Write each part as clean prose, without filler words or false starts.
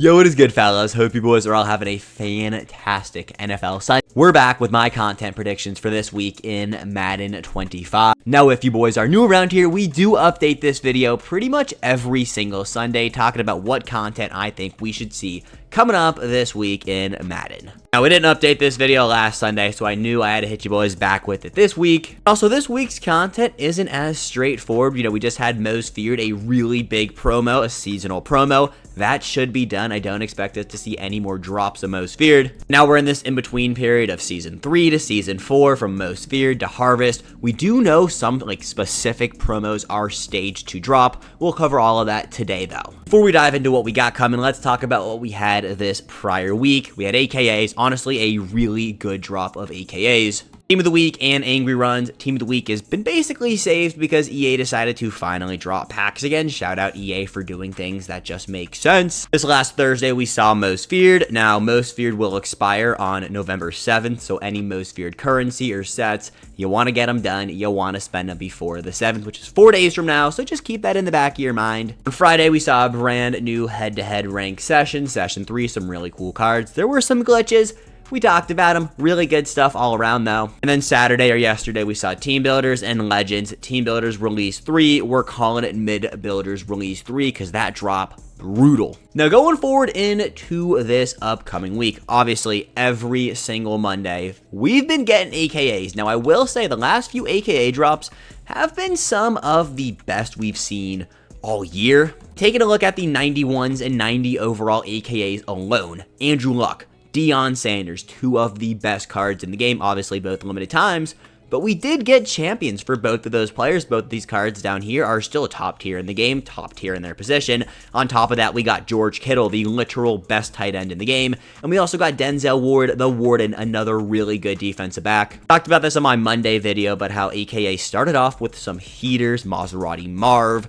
Yo, what is good, fellas? Hope you boys are all having a fantastic NFL Sunday. We're back with my content predictions for this week in Madden 25. Now, if you boys are new around here, we do update this video pretty much every single Sunday, talking about what content I think we should see coming up this week in Madden. Now, we didn't update this video last Sunday, so I knew I had to hit you boys back with it this week. Also, this week's content isn't as straightforward. You know, we just had Most Feared, a really big promo, a seasonal promo. That should be done. I don't expect us to see any more drops of Most Feared. Now we're in this in-between period of Season 3 to Season 4, from Most Feared to Harvest. We do know some specific promos are staged to drop. We'll cover all of that today, though. Before we dive into what we got coming, let's talk about what we had this prior week. We had AKAs, honestly a really good drop of AKAs. Team of the Week and Angry Runs. Team of the Week has been basically saved because EA decided to finally drop packs again. Shout out EA for doing things that just make sense. This last Thursday, we saw Most Feared. Now, Most Feared will expire on November 7th, so any Most Feared currency or sets, you want to get them done, you'll want to spend them before the 7th, which is 4 days from now, so just keep that in the back of your mind. On Friday, we saw a brand new head-to-head rank session, Session 3, some really cool cards. There were some glitches. We talked about them. Really good stuff all around, though. And then Saturday or yesterday, we saw Team Builders and Legends. Team Builders Release 3. We're calling it Mid Builders Release 3 because that drop, brutal. Now, going forward into this upcoming week, obviously, every single Monday, we've been getting AKAs. Now, I will say the last few AKA drops have been some of the best we've seen all year. Taking a look at the 91s and 90 overall AKAs alone, Andrew Luck, Deion Sanders, two of the best cards in the game, obviously both limited times, but we did get champions for both of those players. Both of these cards down here are still top tier in the game, top tier in their position. On top of that, we got George Kittle, the literal best tight end in the game, and we also got Denzel Ward, the Warden, another really good defensive back. Talked about this on my Monday video, but how AKA started off with some heaters, Maserati Marv,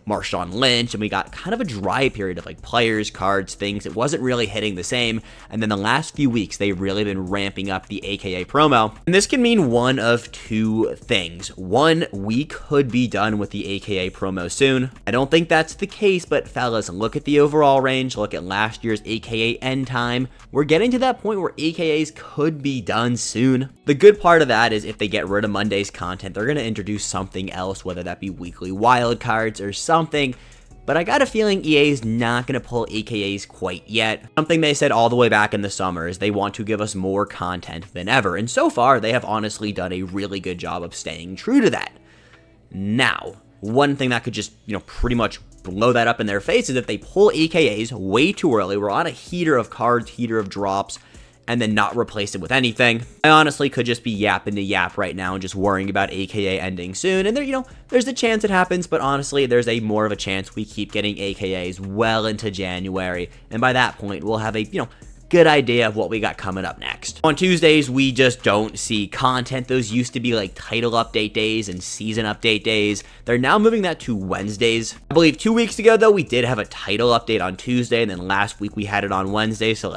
Marshawn Lynch, and we got kind of a dry period of players, cards, things. It wasn't really hitting the same, and then the last few weeks, they've really been ramping up the AKA promo, and this can mean one of two things. One, we could be done with the AKA promo soon. I don't think that's the case, but fellas, look at the overall range, look at last year's AKA end time. We're getting to that point where AKAs could be done soon. The good part of that is if they get rid of Monday's content, they're going to introduce something else, whether that be weekly wild cards or something, but I got a feeling EA is not going to pull AKAs quite yet. Something they said all the way back in the summer is they want to give us more content than ever, and so far they have honestly done a really good job of staying true to that. Now, one thing that could just, pretty much blow that up in their face is if they pull AKAs way too early. We're on a heater of cards, heater of drops, and then not replace it with anything. I honestly could just be yapping to yap right now and just worrying about AKA ending soon. And there, there's a chance it happens, but honestly, there's a more of a chance we keep getting AKAs well into January. And by that point, we'll have a, good idea of what we got coming up next. On Tuesdays, we just don't see content. Those used to be title update days and season update days. They're now moving that to Wednesdays. I believe 2 weeks ago, though, we did have a title update on Tuesday, and then last week we had it on Wednesday, so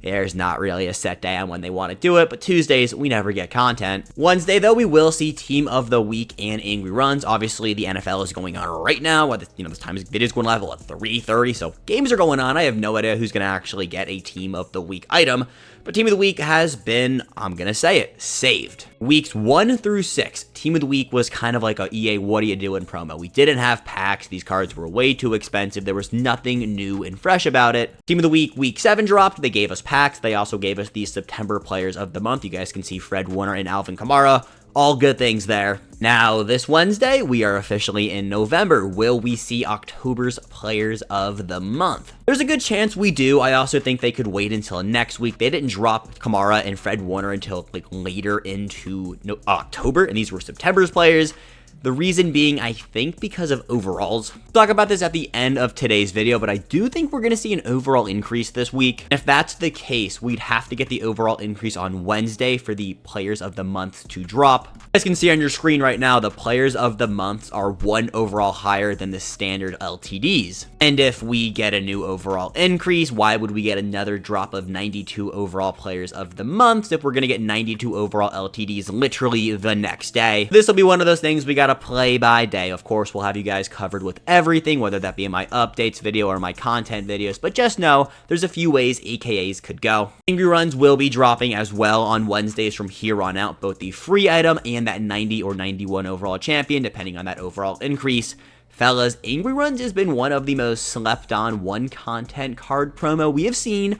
there's not really a set day on when they want to do it, but Tuesdays, we never get content. Wednesday, though, we will see Team of the Week and Angry Runs. Obviously, the NFL is going on right now. This time it is going live at 3:30, so games are going on. I have no idea who's going to actually get a Team of the Week item, but Team of the Week has been, I'm going to say it, saved. Weeks 1 through 6, Team of the Week was kind of like a EA what are you doing promo. We didn't have packs. These cards were way too expensive. There was nothing new and fresh about it. Team of the Week, Week 7 dropped. They gave us packs. They also gave us the September Players of the Month. You guys can see Fred Warner and Alvin Kamara. All good things there. Now, this Wednesday, we are officially in November. Will we see October's Players of the Month? There's a good chance we do. I also think they could wait until next week. They didn't drop Kamara and Fred Warner until later into October, and these were September's players. The reason being, I think, because of overalls. We'll talk about this at the end of today's video, but I do think we're going to see an overall increase this week. If that's the case, we'd have to get the overall increase on Wednesday for the Players of the Month to drop. As you can see on your screen right now, the Players of the Months are 1 overall higher than the standard LTDs. And if we get a new overall increase, why would we get another drop of 92 overall Players of the Month if we're going to get 92 overall LTDs literally the next day? This will be one of those things we got got a play-by-day. Of course, we'll have you guys covered with everything, whether that be in my updates video or my content videos, but just know there's a few ways AKAs could go. Angry Runs will be dropping as well on Wednesdays from here on out, both the free item and that 90 or 91 overall champion, depending on that overall increase. Fellas, Angry Runs has been one of the most slept on one content card promo we have seen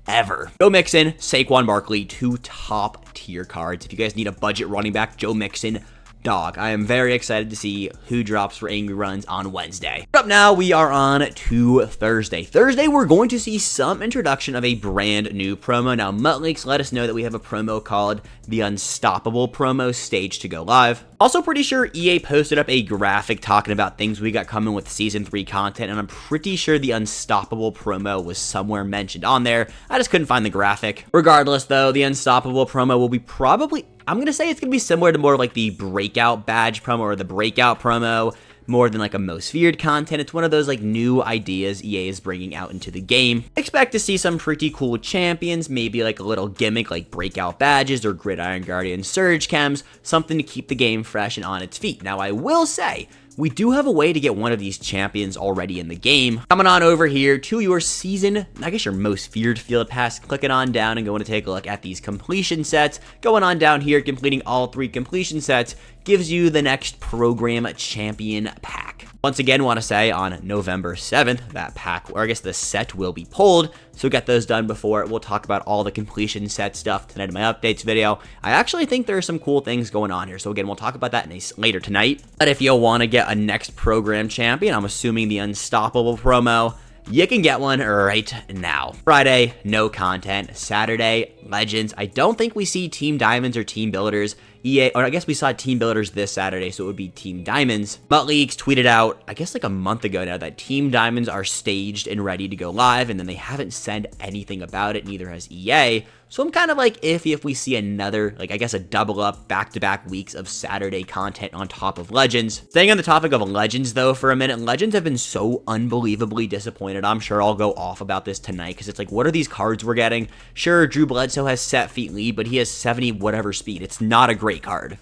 ever. Joe Mixon, Saquon Barkley, 2 top tier cards. If you guys need a budget running back, Joe Mixon, dog. I am very excited to see who drops for Angry Runs on Wednesday. Up now, we are on to Thursday. Thursday, we're going to see some introduction of a brand new promo. Now, MutLeaks let us know that we have a promo called the Unstoppable promo staged to go live. Also pretty sure EA posted up a graphic talking about things we got coming with Season 3 content, and I'm pretty sure the Unstoppable promo was somewhere mentioned on there. I just couldn't find the graphic. Regardless, though, the Unstoppable promo will be probably, I'm going to say it's going to be similar to more of like the Breakout badge promo or the Breakout promo, more than like a most feared content. It's one of those like new ideas EA is bringing out into the game. Expect to see some pretty cool champions, maybe like a little gimmick like breakout badges or Gridiron Guardian Surge Chems, something to keep the game fresh and on its feet. Now I will say, we do have a way to get one of these champions already in the game. Coming on over here to your season, I guess your most feared field pass, clicking on down and going to take a look at these completion sets. Going on down here, completing all 3 completion sets gives you the next program champion pack. Once again, want to say on November 7th, that pack, or I guess the set will be pulled, so get those done before it. We'll talk about all the completion set stuff tonight in my updates video. I actually think there are some cool things going on here, so again, we'll talk about that later tonight. But if you want to get a next program champion, I'm assuming the Unstoppable promo, you can get one right now. Friday, no content. Saturday, Legends. I don't think we see Team Diamonds or Team Builders. EA, or I guess we saw Team Builders this Saturday, so it would be Team Diamonds. MutLeaks tweeted out, I guess like a month ago now, that Team Diamonds are staged and ready to go live, and then they haven't said anything about it, neither has EA. So I'm kind of like iffy if we see another, like I guess a double up back-to-back weeks of Saturday content on top of Legends. Staying on the topic of Legends though for a minute, Legends have been so unbelievably disappointed. I'm sure I'll go off about this tonight because it's like, what are these cards we're getting? Sure, Drew Bledsoe has set feet lead, but he has 70 whatever speed. It's not a great card.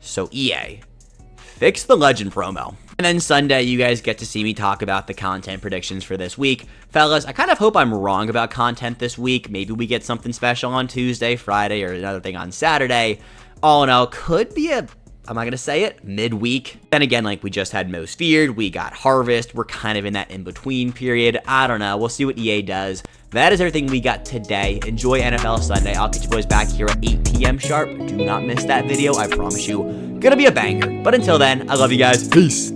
So EA, fix the Legend promo. And then Sunday, you guys get to see me talk about the content predictions for this week. Fellas, I kind of hope I'm wrong about content this week. Maybe we get something special on Tuesday, Friday, or another thing on Saturday. All in all, could be a, am I going to say it, midweek. Then again, like we just had Most Feared, we got Harvest. We're kind of in that in-between period. I don't know. We'll see what EA does. That is everything we got today. Enjoy NFL Sunday. I'll catch you boys back here at 8 p.m. sharp. Do not miss that video. I promise you, gonna be a banger. But until then, I love you guys. Peace.